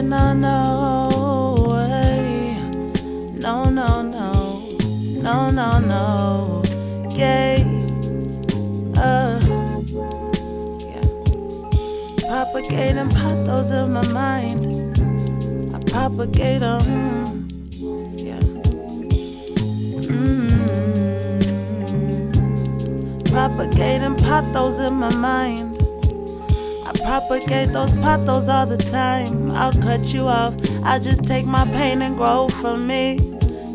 no, no way. No, no, no. No, no, no. Gay. Yeah. Propagating pathos in my mind. I propagate them. Yeah. Propagating pathos in my mind. I propagate those pathos all the time. I'll cut you off. I just take my pain and grow from me.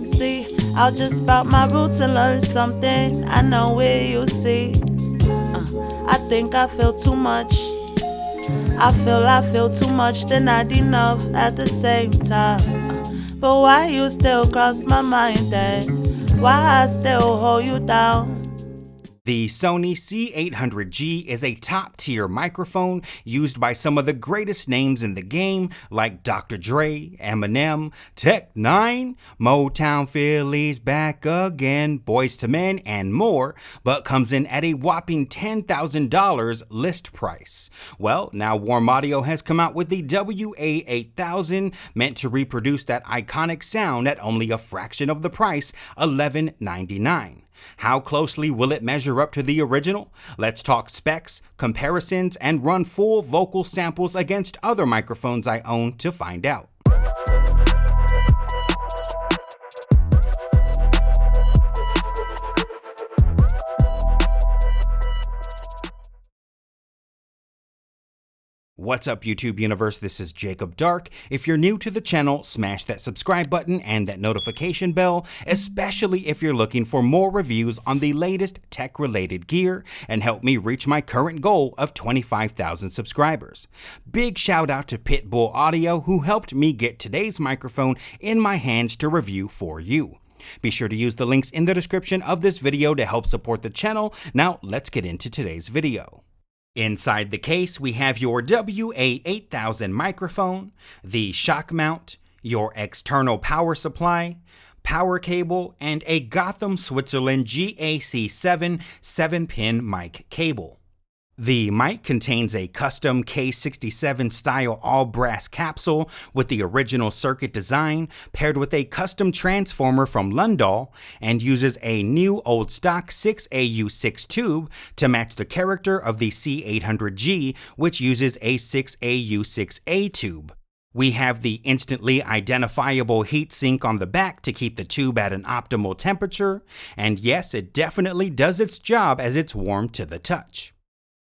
See, I'll just spout my roots and learn something. I know where you see. I think I feel too much. I feel too much, then not enough at the same time. But why you still cross my mind then? Why I still hold you down? The Sony C800G is a top-tier microphone used by some of the greatest names in the game like Dr. Dre, Eminem, Tech-9, Motown Philly's back again, Boyz II Men, and more, but comes in at a whopping $10,000 list price. Well, now Warm Audio has come out with the WA-8000, meant to reproduce that iconic sound at only a fraction of the price, $11.99. How closely will it measure up to the original? Let's talk specs, comparisons, and run full vocal samples against other microphones I own to find out. What's up, YouTube universe? This is Jacob Dark. If you're new to the channel, smash that subscribe button and that notification bell, especially if you're looking for more reviews on the latest tech-related gear and help me reach my current goal of 25,000 subscribers. Big shout out to Pitbull Audio, who helped me get today's microphone in my hands to review for you. Be sure to use the links in the description of this video to help support the channel. Now let's get into today's video. Inside the case, we have your WA-8000 microphone, the shock mount, your external power supply, power cable, and a Gotham, Switzerland GAC7 7-pin mic cable. The mic contains a custom K67 style all brass capsule with the original circuit design paired with a custom transformer from Lundahl, and uses a new old stock 6AU6 tube to match the character of the C800G, which uses a 6AU6A tube. We have the instantly identifiable heat sink on the back to keep the tube at an optimal temperature, and yes, it definitely does its job as it's warm to the touch.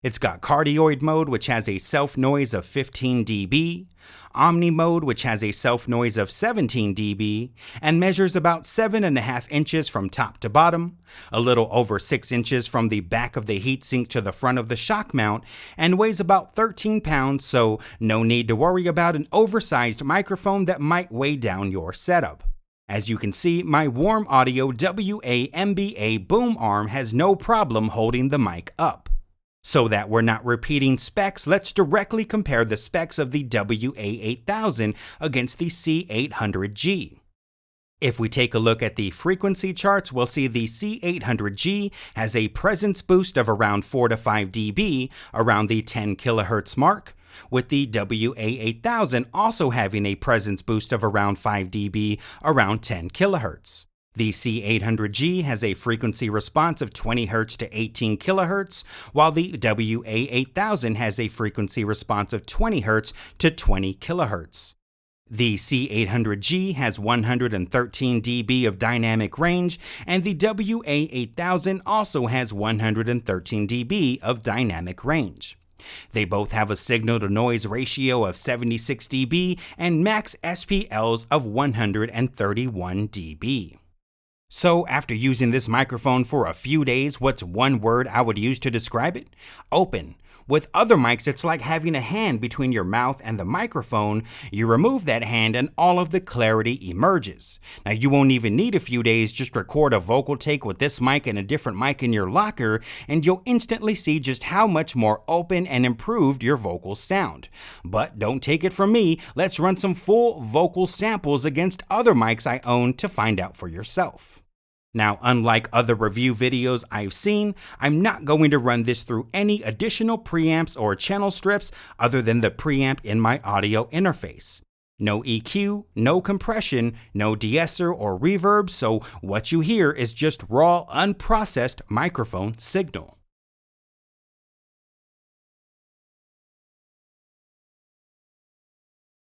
It's got cardioid mode, which has a self noise of 15 dB, omni mode, which has a self noise of 17 dB, and measures about 7.5 inches from top to bottom, a little over 6 inches from the back of the heatsink to the front of the shock mount, and weighs about 13 pounds, so no need to worry about an oversized microphone that might weigh down your setup. As you can see, my Warm Audio WA-MBA boom arm has no problem holding the mic up. So that we're not repeating specs, let's directly compare the specs of the WA-8000 against the C800G. If we take a look at the frequency charts, we'll see the C800G has a presence boost of around 4 to 5 dB, around the 10 kHz mark, with the WA-8000 also having a presence boost of around 5 dB, around 10 kHz. The C800G has a frequency response of 20 Hz to 18 kHz, while the WA-8000 has a frequency response of 20 Hz to 20 kHz. The C800G has 113 dB of dynamic range, and the WA-8000 also has 113 dB of dynamic range. They both have a signal-to-noise ratio of 76 dB and max Spls of 131 dB. So after using this microphone for a few days, what's one word I would use to describe it? Open. With other mics, it's like having a hand between your mouth and the microphone. You remove that hand and all of the clarity emerges. Now you won't even need a few days, just record a vocal take with this mic and a different mic in your locker, and you'll instantly see just how much more open and improved your vocals sound. But don't take it from me, let's run some full vocal samples against other mics I own to find out for yourself. Now, unlike other review videos I've seen, I'm not going to run this through any additional preamps or channel strips other than the preamp in my audio interface. No EQ, no compression, no de-esser or reverb, so what you hear is just raw, unprocessed microphone signal.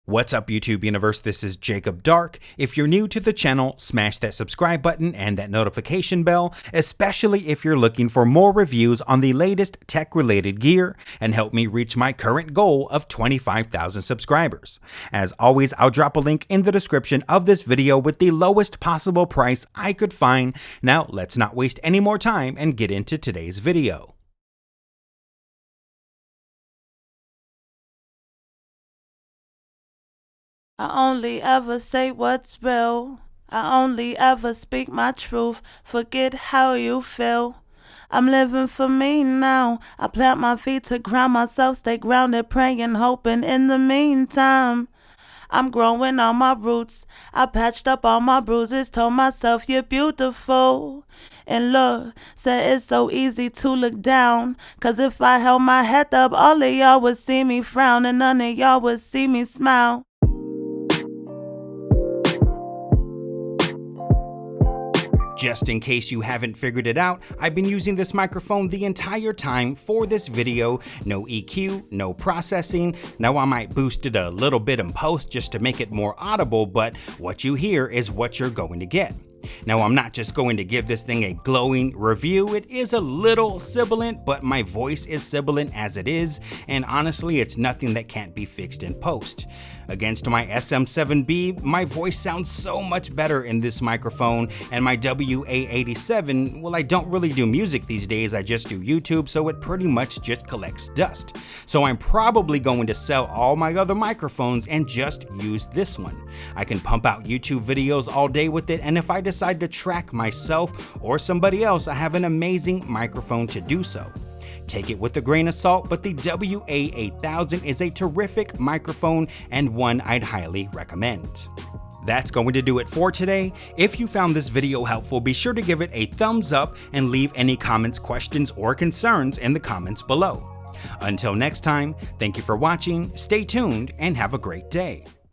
What's up, YouTube universe? This is Jacob Dark. If you're new to the channel, smash that subscribe button and that notification bell, especially if you're looking for more reviews on the latest tech-related gear, and help me reach my current goal of 25,000 subscribers. As always, I'll drop a link in the description of this video with the lowest possible price I could find. Now, let's not waste any more time and get into today's video. I only ever say what's real. I only ever speak my truth. Forget how you feel. I'm living for me now. I plant my feet to ground myself, stay grounded, praying, hoping in the meantime. I'm growing on my roots. I patched up all my bruises, told myself you're beautiful. And look, said it's so easy to look down. 'Cause if I held my head up, all of y'all would see me frown, and none of y'all would see me smile. Just in case you haven't figured it out, I've been using this microphone the entire time for this video. No EQ, no processing. Now I might boost it a little bit in post just to make it more audible, but what you hear is what you're going to get. Now, I'm not just going to give this thing a glowing review. It is a little sibilant, but my voice is sibilant as it is, and honestly, it's nothing that can't be fixed in post. Against my SM7B, my voice sounds so much better in this microphone, and my WA-8000, well, I don't really do music these days, I just do YouTube, so it pretty much just collects dust. So I'm probably going to sell all my other microphones and just use this one. I can pump out YouTube videos all day with it, and if I decide to track myself or somebody else, I have an amazing microphone to do so. Take it with a grain of salt, but the WA-8000 is a terrific microphone and one I'd highly recommend. That's going to do it for today. If you found this video helpful, be sure to give it a thumbs up and leave any comments, questions, or concerns in the comments below. Until next time, thank you for watching, stay tuned, and have a great day.